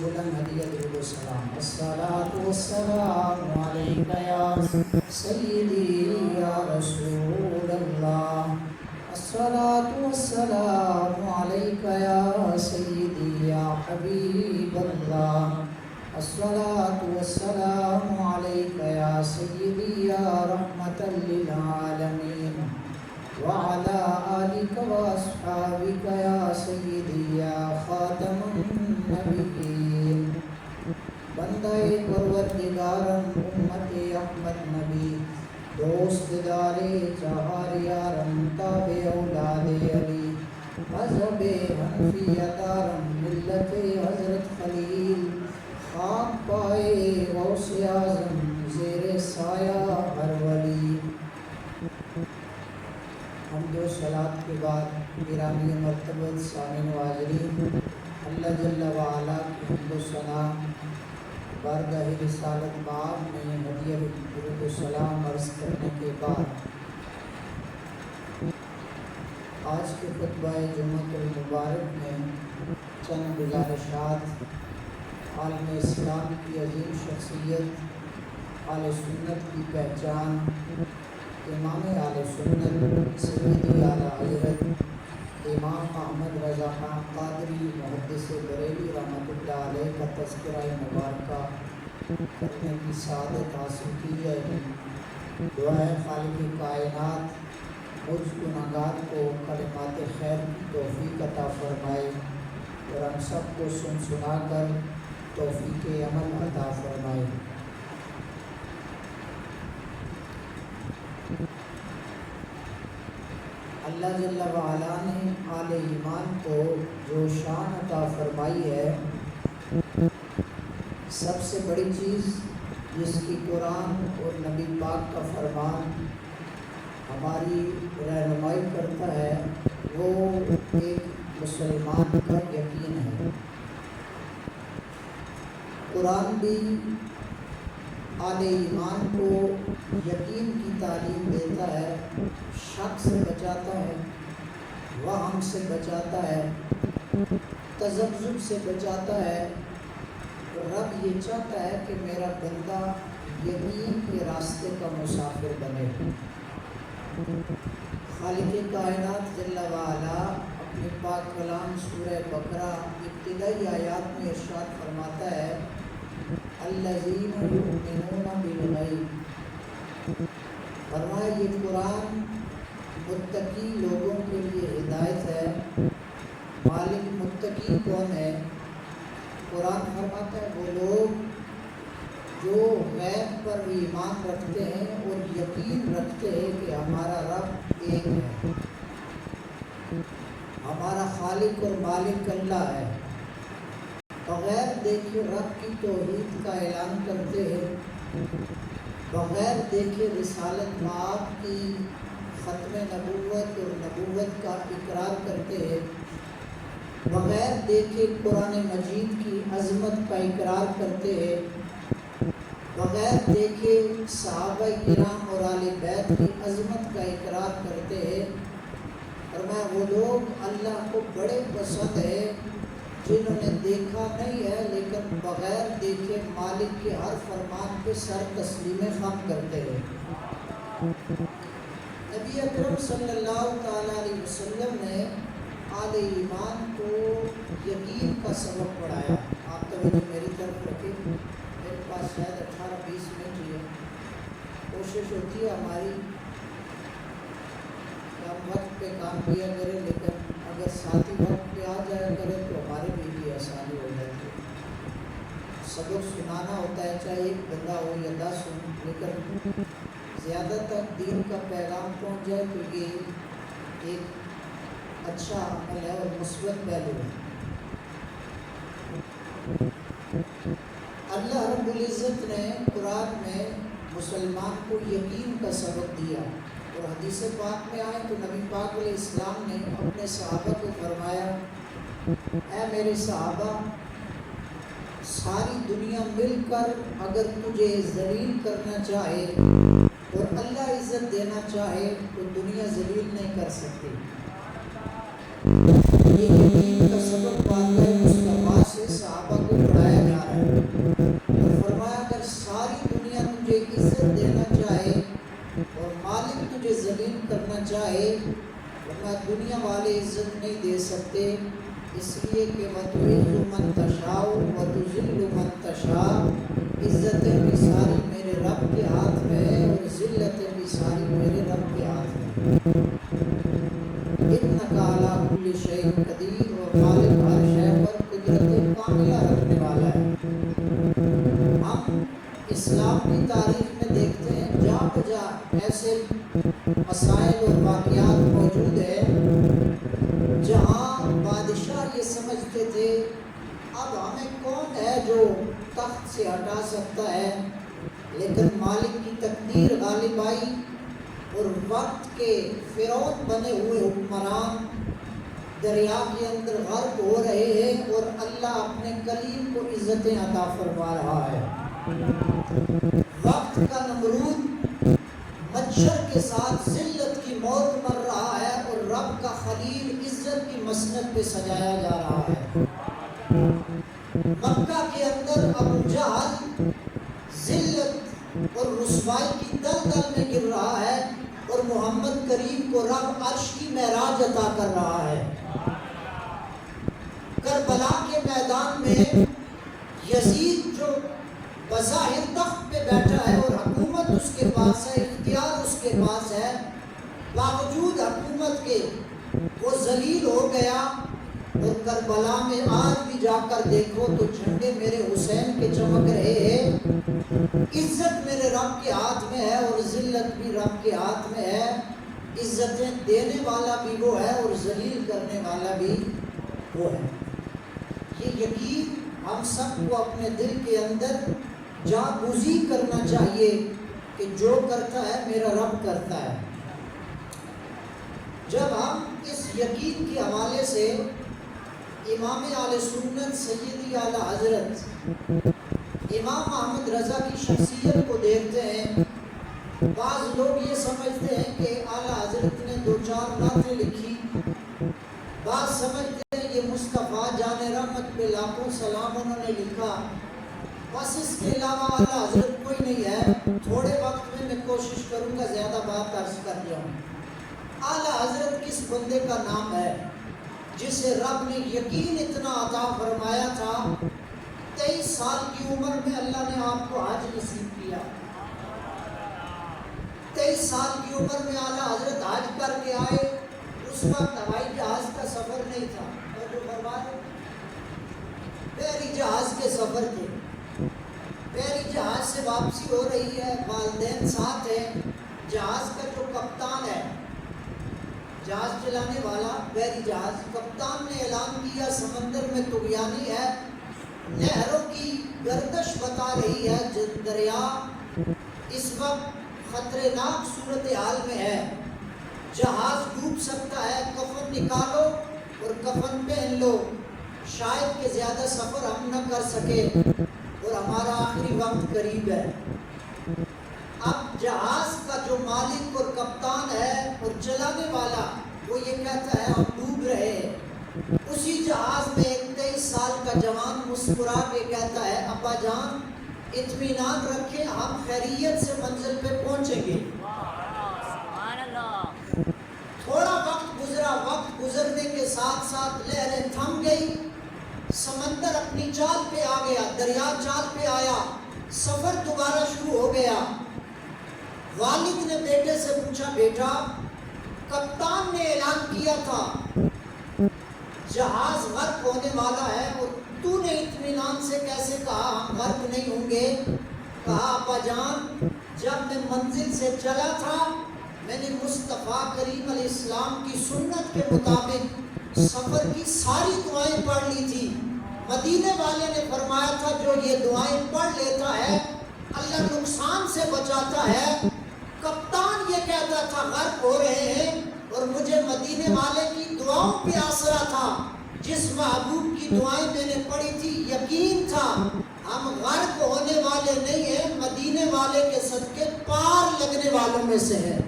بلند ہدیہ درود و سلام الصلاۃ والسلام علیک یا سیدی یا رسول اللہ الصلاۃ والسلام علیک یا سیدی یا حبیب اللہ الصلاۃ والسلام علیک یا سیدی یا رحمۃ للعالمین وعلى آلك وأصحابك يا سيدي يا خاتم النبيين بندہ پروردگارم امت احمد نبی دوست دارے چہار یارم تابع اولاد علی مذہب حنفیہ دارم ملت حضرت خلیل خاک پائے غوث اعظم زیر سایہ ہر ولی حمد و صلات کے بعد گرامی مرتبہ سامعین و حاضرین اللہ جل وعلا کی حمد و ثنا بارگاہ رسالت باب میں ہدیہ درود و سلام عرض کرنے کے بعد آج کے خطبہ جمعۃ المبارک میں چند گزارشات عالم اسلام کی عظیم شخصیت اہل سنت کی پہچان امام اہل سنت سیدی اعلیٰ حضرت امام احمد رضا خان قادری محدث بریلی رحمۃ اللہ علیہ کا تذکرہ مبارکہ کرنے کی سعادت حاصل کی ہے۔ دعا ہے خالق کائنات مجھ گنہگار کو کلمات خیر کی توفیق عطا فرمائے اور ہم سب کو سن سنا کر توفیق عمل عطا فرمائے۔ اللہ جل وعلا نے آل ایمان کو جو شان عطا فرمائی ہے، سب سے بڑی چیز جس کی قرآن اور نبی پاک کا فرمان ہماری رہنمائی کرتا ہے، وہ ایک مسلمان کا یقین ہے۔ قرآن بھی آل ایمان کو یقین کی تعلیم دیتا ہے، شک سے بچاتا ہے، وہم سے بچاتا ہے، تذبذب سے بچاتا ہے۔ رب یہ چاہتا ہے کہ میرا بندہ یقین کے راستے کا مسافر بنے۔ خالق کائنات جل وعلا اپنے پاک کلام سورہ بقرہ ابتدائی آیات میں ارشاد فرماتا ہے الذین یؤمنون بالغیب، فرمایا یہ قرآن متقی لوگوں کے لیے ہدایت ہے۔ مالک متقی کون ہے؟ قرآن فرماتا ہے وہ لوگ جو غیب پر ایمان رکھتے ہیں اور یقین رکھتے ہیں کہ ہمارا رب ایک ہے، ہمارا خالق اور مالک اللہ ہے، بغیر دیکھے رب کی توحید کا اعلان کرتے ہیں، بغیر دیکھے رسالت مآب کی ختم نبوت اور نبوت کا اقرار کرتے ہیں، بغیر دیکھے قرآن مجید کی عظمت کا اقرار کرتے ہیں، بغیر دیکھے صحابہ کرام اور آل بیت کی عظمت کا اقرار کرتے ہیں۔ فرمایا وہ لوگ اللہ کو بڑے پسند ہے جنہوں نے دیکھا نہیں ہے لیکن بغیر دیکھے مالک کے ہر فرمان پہ سر تسلیم خم کرتے ہیں۔ نبی اکرم صلی اللہ تعالیٰ علیہ وسلم نے آل ایمان کو یقین کا سبق پڑھایا۔ آپ توجہ میری طرف رکھیں، میرے پاس شاید 18-20 منٹ ہی ہے۔ کوشش ہوتی ہے ہماری کہ ہم وقت پہ کام کیا کریں، لیکن اگر ساتھی وقت پہ آ جایا کرے تو ہمارے بھی آسانی ہو جاتی ہے۔ سبق سنانا ہوتا ہے، چاہے ایک بندہ ہو یا 10 ہو، لیکن زیادہ تک دین کا پیغام پہنچ جائے تو یہ ایک اچھا عمل ہے اور مثبت پہلو ہے۔ اللہ رب العزت نے قرآن میں مسلمان کو یقین کا سبق دیا، اور حدیث پاک میں آئے تو نبی پاک علیہ السلام نے اپنے صحابہ کو فرمایا اے میرے صحابہ، ساری دنیا مل کر اگر تجھے ذلیل کرنا چاہے اور اللہ عزت دینا چاہے تو دنیا ذلیل نہیں کر سکتی۔ یہ یقین کا سبق واقعہ مصطفیٰ سے صحابہ کو پڑھایا چاہے ورنہ دنیا والے عزت نہیں دے سکتے، اس لیے کہ وَتُعِزُّ مَن تَشَاءُ وَتُذِلُّ مَن تَشَاءُ، عزتیں بھی ساری میرے رب کے ہاتھ میں ہے اور ذلتیں بھی ساری میرے رب کے ہاتھ میں۔ اِنَّکَ عَلیٰ کُلِّ شَیْءٍ قدیر، اور خالق ہر شے پر قدرت کاملہ رکھنے والا ہے۔ ہم اسلام کی تاریخ میں دیکھتے ہیں جا بجا ایسے مسائل اور واقعات موجود ہیں جہاں بادشاہ یہ سمجھتے تھے اب ہمیں کون ہے جو تخت سے ہٹا سکتا ہے، لیکن مالک کی تقدیر غالب آئی اور وقت کے فرعون بنے ہوئے حکمران دریا کے اندر غرق ہو رہے ہیں اور اللہ اپنے کلیم کو عزتیں عطا فرما رہا ہے۔ وقت کا نمرود مچھر کے ساتھ ذلت کی موت مر رہا ہے اور رب کا خلیل عزت کی مسند پہ سجایا جا رہا ہے۔ مکہ کے اندر ابو جہل ذلت اور رسوائی کی دلدل میں گر رہا ہے اور محمد کریم کو رب عرش کی معراج عطا کر رہا ہے۔ کربلا کے میدان میں یزید جو بظاہر تخت پہ بیٹھا ہے اور حکومت اس کے پاس ہے، اختیار اس کے پاس ہے، باوجود حکومت کے وہ ذلیل ہو گیا۔ اور کربلا میں آج بھی جا کر دیکھو تو جھنڈے میرے حسین کے چمک رہے ہیں۔ عزت میرے رب کے ہاتھ میں ہے اور ذلت بھی رب کے ہاتھ میں ہے۔ عزتیں دینے والا بھی وہ ہے اور ذلیل کرنے والا بھی وہ ہے۔ یہ یقین ہم سب کو اپنے دل کے اندر جاگزی کرنا چاہیے کہ جو کرتا ہے میرا رب کرتا ہے۔ جب ہم اس یقین کے حوالے سے امام اہل سنت سیدی اعلیٰ حضرت امام احمد رضا کی شخصیت کو دیکھتے ہیں، بعض لوگ یہ سمجھتے ہیں کہ اعلیٰ حضرت نے 2-4 نعتیں لکھی، بعض سمجھتے ہیں یہ مصطفیٰ جان رحمت پہ لاکھوں سلام انہوں نے لکھا، بس اس کے علاوہ اعلیٰ حضرت کوئی نہیں ہے۔ تھوڑے وقت میں کوشش کروں گا زیادہ بات عرض کر جاؤں۔ اعلیٰ حضرت کس بندے کا نام ہے جسے رب نے یقین اتنا عطا فرمایا تھا، 23 سال کی عمر میں اللہ نے آپ کو حج نصیب کیا۔ 23 سال کی عمر میں اعلیٰ حضرت حج کر کے آئے، اس وقت ہوائی جہاز کا سفر نہیں تھا، بحری جہاز کے سفر تھے۔ بحری جہاز سے واپسی ہو رہی ہے، والدین ساتھ ہیں، جہاز کا جو کپتان ہے، جہاز چلانے والا بحری جہاز، کپتان نے اعلان کیا سمندر میں طغیانی ہے، لہروں کی گردش بتا رہی ہے، دریا اس وقت خطرناک صورتحال میں ہے، جہاز ڈوب سکتا ہے، کفن نکالو اور کفن پہن لو، شاید کہ زیادہ سفر ہم نہ کر سکے اور ہمارا آخری وقت قریب ہے۔ اب جہاز کا جو مالک اور کپتان ہے اور چلانے والا وہ یہ کہتا ہے ہم ڈوب رہے ہیں۔ اسی جہاز میں ایک 23 سال کا جوان مسکرا کے کہتا ہے ابا جان اطمینان رکھیں، ہم خیریت سے منزل پہ پہنچیں گے۔ تھوڑا وقت گزرا، وقت گزرنے کے ساتھ ساتھ لہریں تھم گئی، سمندر اپنی چال پہ آ گیا، دریا چال پہ آیا، سفر دوبارہ شروع ہو گیا۔ والد نے بیٹے سے پوچھا بیٹا کپتان نے اعلان کیا تھا جہاز غرق ہونے والا ہے اور تو نے اطمینان سے کیسے کہا ہم غرق نہیں ہوں گے؟ کہا ابا جان جب میں منزل سے چلا تھا میں نے مصطفیٰ کریم علیہ السلام کی سنت کے مطابق سفر کی ساری دعائیں پڑھ لی تھی۔ مدینے والے نے فرمایا تھا جو یہ دعائیں پڑھ لیتا ہے اللہ نقصان سے بچاتا ہے۔ کپتان یہ کہتا تھا غرق ہو رہے ہیں اور مجھے مدینے والے کی دعاؤں پہ آسرا تھا، جس محبوب کی دعائیں میں نے پڑھی تھی یقین تھا ہم غرق ہونے والے نہیں ہیں، مدینے والے کے صدقے پار لگنے والوں میں سے ہیں۔